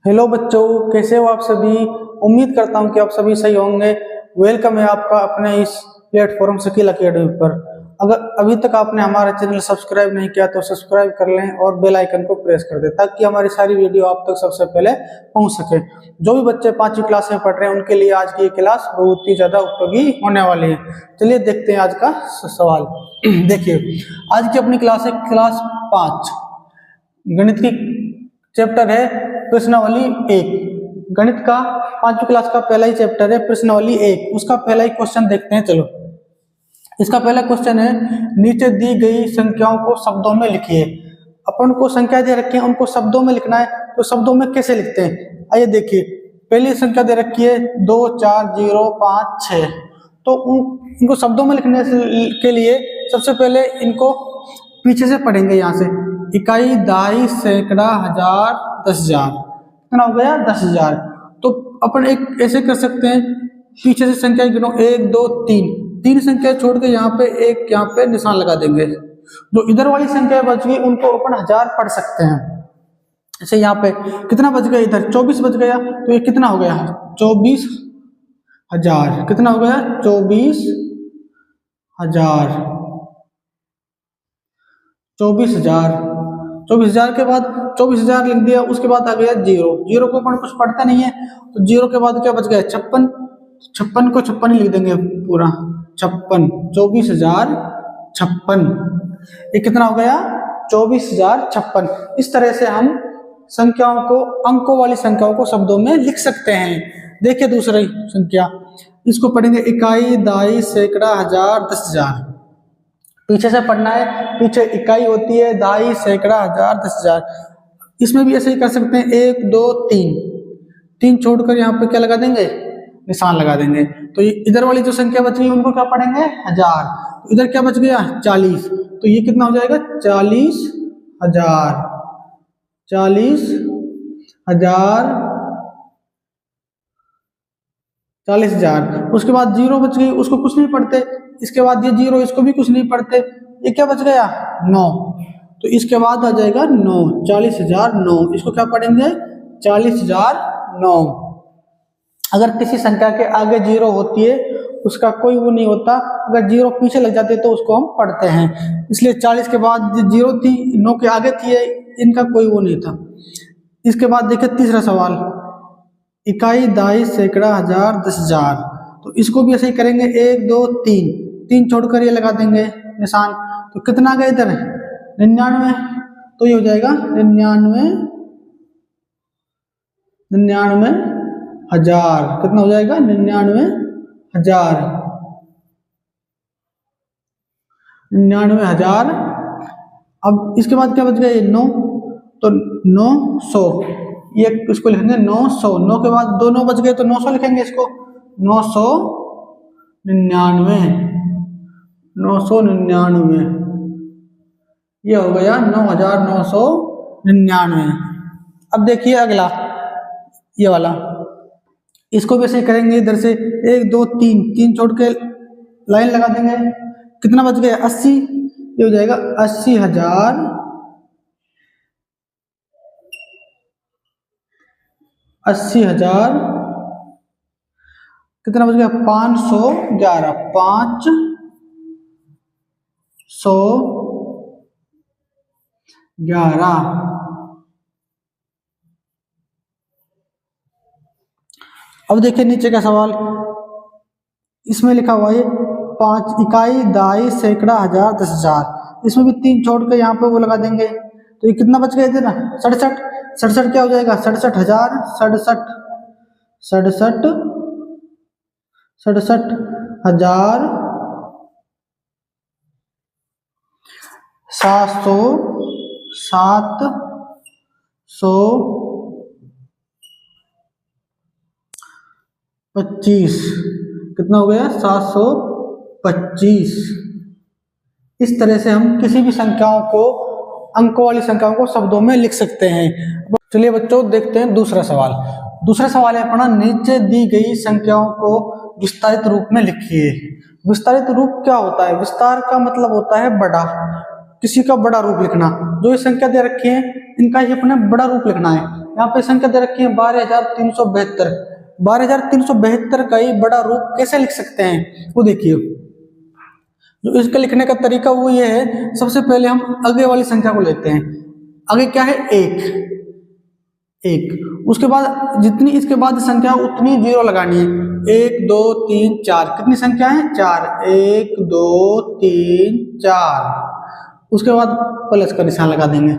Hello बच्चों, कैसे हो आप सभी। उम्मीद करता हूं कि आप सभी सही होंगे। वेलकम है आपका अपने इस प्लेटफॉर्म स्किल एकेडमी पर। अगर अभी तक आपने हमारा चैनल सब्सक्राइब नहीं किया तो सब्सक्राइब कर लें और बेल आइकन को प्रेस कर दें ताकि हमारी सारी वीडियो आप तक सबसे पहले पहुंच सके। जो भी बच्चे 5वीं क्लास में पढ़ रहे हैं उनके लिए आज की ये क्लास बहुत ही ज्यादा उपयोगी होने वाली है। चलिए देखते हैं आज का सवाल। देखिए, आज की अपनी क्लास है क्लास 5, गणित की चैप्टर है प्रश्नावली 1। गणित का 5वीं क्लास का पहला ही चैप्टर है प्रश्नावली 1। उसका पहला ही क्वेश्चन देखते हैं। चलो, इसका पहला क्वेश्चन है, नीचे दी गई संख्याओं को शब्दों में लिखिए। अपन को संख्या दे रखी है, उनको शब्दों में लिखना है, तो शब्दों में कैसे लिखते हैं आइए देखिए। पहली संख्या दे रखी है 2 4 0 5 6। तो इनको शब्दों में लिखने के लिए सबसे पहले इनको पीछे से पढ़ेंगे। यहाँ से इकाई, दहाई, सैकड़ा, हजार, 10,000। कितना हो गया? 10,000। तो अपन एक ऐसे कर सकते हैं, पीछे से संख्या गिनो 1 2 3। 3 संख्या छोड़ के यहाँ पे एक यहाँ पे निशान लगा देंगे। जो इधर वाली संख्या बच गई उनको अपन 1000 पढ़ सकते हैं। जैसे यहाँ पे कितना बच गया? इधर 24 बच गया, तो ये कितना हो गया? 24,000। कितना हो गया? 24,000। 24,000 के बाद 24,000 लिख दिया। उसके बाद आ गया 0। 0 को अपन कुछ पढ़ता नहीं है, तो 0 के बाद क्या बच गया? 56। 56 को 56 ही लिख देंगे पूरा। 56, 24,056। ये कितना हो गया? 24,056। इस तरह से हम संख्याओं को, अंकों वाली संख्याओं को शब्दों में लिख सकते हैं। देखिए दूसरी संख्या, इसको पढ़ेंगे इकाई, दहाई, सैकड़ा, हजार, 10,000। पीछे से पढ़ना है। पीछे इकाई होती है, दहाई, सैकड़ा, हजार, 10,000। इसमें भी ऐसे ही कर सकते हैं, 1 2 3। 3 छोड़कर यहाँ पे क्या लगा देंगे? निशान लगा देंगे। तो इधर वाली जो संख्या बच गई उनको क्या पढ़ेंगे? 1000। इधर क्या बच गया? 40। तो ये कितना हो जाएगा? 40,000। 40,000। 40,000। उसके बाद 0 बच गई, उसको कुछ नहीं पढ़ते। इसके बाद ये 0, इसको भी कुछ नहीं पढ़ते। ये क्या बच गया? 9। तो इसके बाद आ जाएगा 9। 40,009। इसको क्या पढ़ेंगे? 40,009। अगर किसी संख्या के आगे 0 होती है उसका कोई वो नहीं होता। अगर 0 पीछे लग जाते तो उसको हम पढ़ते हैं। इसलिए 40 के बाद 0 थी, 9 के आगे थी, इनका कोई वो नहीं था। इसके बाद देखिए तीसरा सवाल, इकाई, दहाई, सैकड़ा, हजार, 10,000। तो इसको भी ऐसे ही करेंगे, 1 2 3। 3 छोड़कर ये लगा देंगे निशान। तो कितना आ गया इधर? 99। तो ये हो जाएगा 99,000। कितना हो जाएगा? 99,000। 99,000। अब इसके बाद क्या बच गया? ये 9। तो 900। ये इसको लिखेंगे 900। 9 के बाद 2 9 बच गए तो 900 लिखेंगे इसको। 999। 999। ये हो गया 9,999। अब देखिए अगला, ये वाला, इसको भी ऐसे करेंगे। इधर से 1 2 3। 3 छोड़ के लाइन लगा देंगे। कितना बच गया? 80। ये हो जाएगा 80,000। 80,000। कितना बच गया? 511। 511। अब देखिए नीचे का सवाल, इसमें लिखा हुआ है 5 इकाई, दहाई, सैकड़ा, हजार, 10,000। इसमें भी 3 छोड़ के यहाँ पे वो लगा देंगे। तो ये कितना बच गया इधर? 67। 67 क्या हो जाएगा? 67,000। 67 67,000। 725। कितना हो गया? 725। इस तरह से हम किसी भी संख्याओं को, अंकों वाली संख्याओं को शब्दों में लिख सकते हैं। चलिए बच्चों देखते हैं दूसरा सवाल। दूसरा सवाल है अपना, नीचे दी गई संख्याओं को विस्तारित रूप में लिखिए। विस्तारित रूप क्या होता है? विस्तार का मतलब होता है बड़ा, किसी का बड़ा रूप लिखना। जो ये संख्या दे रखी है इनका ही अपने बड़ा रूप लिखना है। यहाँ पे संख्या दे रखी है 12,372। 12,372 का ही बड़ा रूप कैसे लिख सकते हैं वो देखिए। जो इसका लिखने का तरीका वो ये है, सबसे पहले हम आगे वाली संख्या को लेते हैं। आगे क्या है, एक। उसके बाद जितनी इसके बाद संख्या उतनी जीरो लगानी है। 1 2 3 4, कितनी संख्या है, 4। 1 2 3 4। उसके बाद प्लस का निशान लगा देंगे।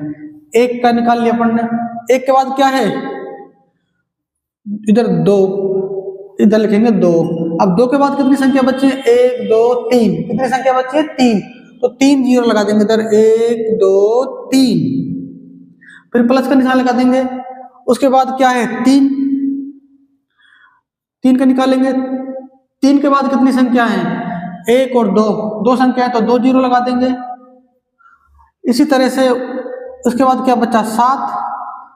एक का निकाल लिया अपन ने। एक के बाद क्या है, इधर 2, इधर लिखेंगे 2। अब 2 के बाद कितनी संख्या बची है, 1 2 3, कितनी संख्या बची है, 3। तो 3 जीरो लगा देंगे इधर, 1 2 3। फिर प्लस का निशान लगा देंगे। उसके बाद क्या है, 3 का निकालेंगे। 3 के बाद कितनी संख्या है, 1 और 2 संख्या है, तो 2 जीरो लगा देंगे। इसी तरह से उसके बाद क्या बचा,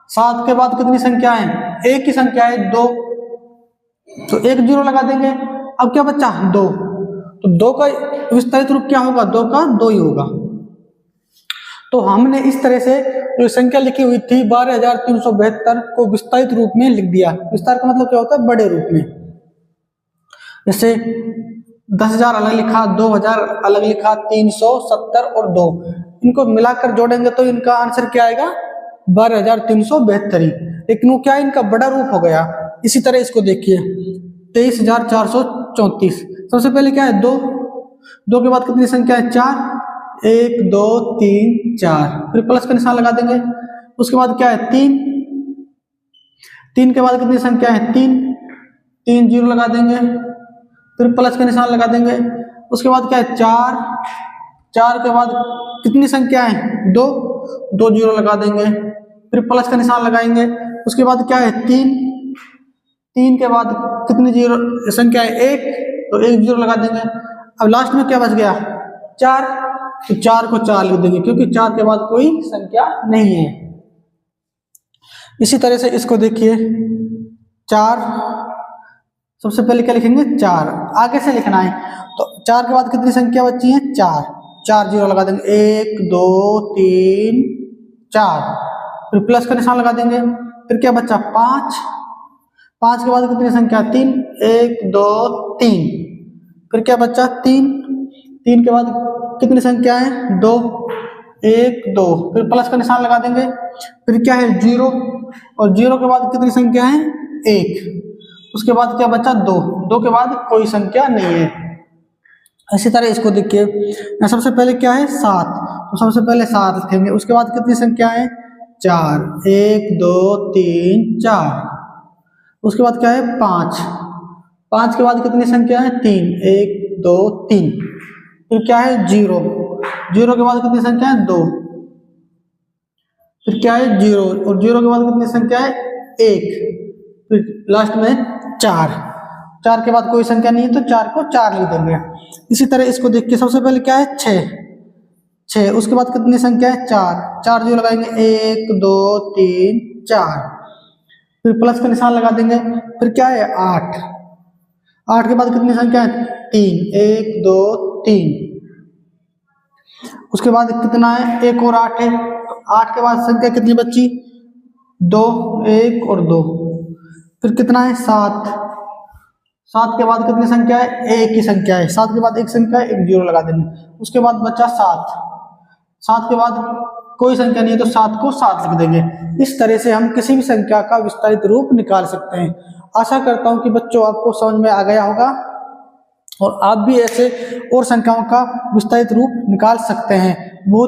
7 के बाद कितनी संख्या है, एक ही संख्या है, 2, तो 1 जीरो लगा देंगे। अब क्या बचा, 2, तो 2 का विस्तारित रूप क्या होगा, 2 का 2 ही होगा। तो हमने इस तरह से जो संख्या लिखी हुई थी 12,372 को विस्तारित रूप में लिख दिया। विस्तार का मतलब क्या होता है, बड़े रूप में। जैसे 10,000 अलग लिखा, 2,000 अलग लिखा, 370 और 2, इनको मिलाकर जोड़ेंगे तो इनका आंसर क्या आएगा, 12,372 ही। लेकिन वो क्या है, इनका बड़ा रूप हो गया। इसी तरह इसको देखिए, 23,434। सबसे पहले क्या है, 2 के बाद कितनी संख्या है, 4। 1 2 3 4, फिर प्लस का निशान लगा देंगे। उसके बाद क्या है, 3 के बाद कितनी संख्या है, 3 जीरो लगा देंगे। फिर प्लस का निशान लगा देंगे। उसके बाद क्या है, 4 के बाद कितनी संख्या है, 2 जीरो लगा देंगे। फिर प्लस का निशान लगाएंगे। उसके बाद क्या है, 3 के बाद कितनी जीरो संख्या है, 1, तो 1 जीरो लगा देंगे। अब लास्ट में क्या बच गया, 4, तो 4 को 4 लिख देंगे क्योंकि 4 के बाद कोई संख्या नहीं है। इसी तरह से इसको देखिए, 4, सबसे पहले क्या लिखेंगे, 4, आगे से लिखना है। तो 4 के बाद कितनी संख्या बची है, 4 जीरो लगा देंगे। 1 2 3 4, फिर प्लस का निशान लगा देंगे। फिर क्या बचा, 5 के बाद कितनी संख्या, 3। 1 2 3, फिर क्या बचा, 3 के बाद कितनी संख्या है, 2। 1 2, फिर प्लस का निशान लगा देंगे। फिर क्या है, 0, और 0 के बाद कितनी संख्या है, 1। उसके बाद क्या बचा, 2 के बाद कोई संख्या नहीं है। इसी तरह इसको देखिए, सबसे पहले क्या है, 7, तो सबसे पहले 7 लिखेंगे। उसके बाद कितनी संख्या है, 4। 1 2 3 4। उसके बाद क्या है, 5 के बाद कितनी संख्या है, 3। 1 2 3। फिर क्या है, 0 के बाद कितनी संख्या है, 2। फिर क्या है, 0, और 0 के बाद कितनी संख्या है, 1। फिर लास्ट में 4 के बाद कोई संख्या नहीं है तो 4 को 4 लिख देंगे। इसी तरह इसको देखिए, सबसे पहले क्या है, 6। उसके बाद कितनी संख्या है, 4 जीरो लगाएंगे। 1 2 3 4, फिर प्लस का निशान लगा देंगे। फिर क्या है, 8 के बाद कितनी संख्या है, 3। 1 2 3। उसके बाद कितना है, 1 और 8 है, तो 8 के बाद संख्या कितनी बची, 2। 1 और 2, फिर कितना है, 7 के बाद कितनी संख्या है, 1 की संख्या है। 7 के बाद एक संख्या है, 1 जीरो लगा देंगे। उसके बाद बचा 7 के बाद कोई संख्या नहीं है तो 7 को 7 लिख देंगे। इस तरह से हम किसी भी संख्या का विस्तारित रूप निकाल सकते हैं। आशा करता हूं कि बच्चों आपको समझ में आ गया होगा और आप भी ऐसे और संख्याओं का विस्तारित रूप निकाल सकते हैं। बहुत